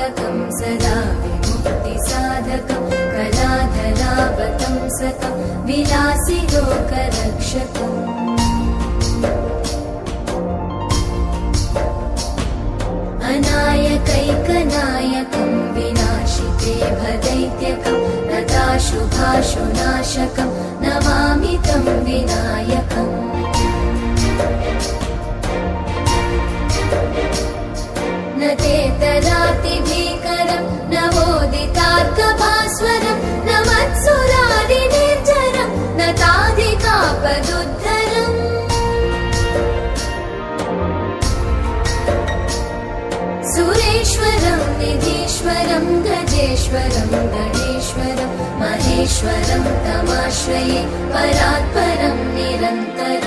निर्वापकं सदा विमुक्तिसाधकं कलाधरावतंसकं विलासि लोकरक्षकम् अनायकैकनायकं विनाशिते भदैत्यकं नताशुभाशुनाशकं नमामि तं विनायकम् न तेतरातिभीकरं नवोदितार्कभास्वरं न मत्सुरादिनिर्झरं न ताधिकापदुद्धरम् सुरेश्वरं निधीश्वरं गजेश्वरं गणेश्वरं महेश्वरं तमाश्रये परात्परं निरन्तरम्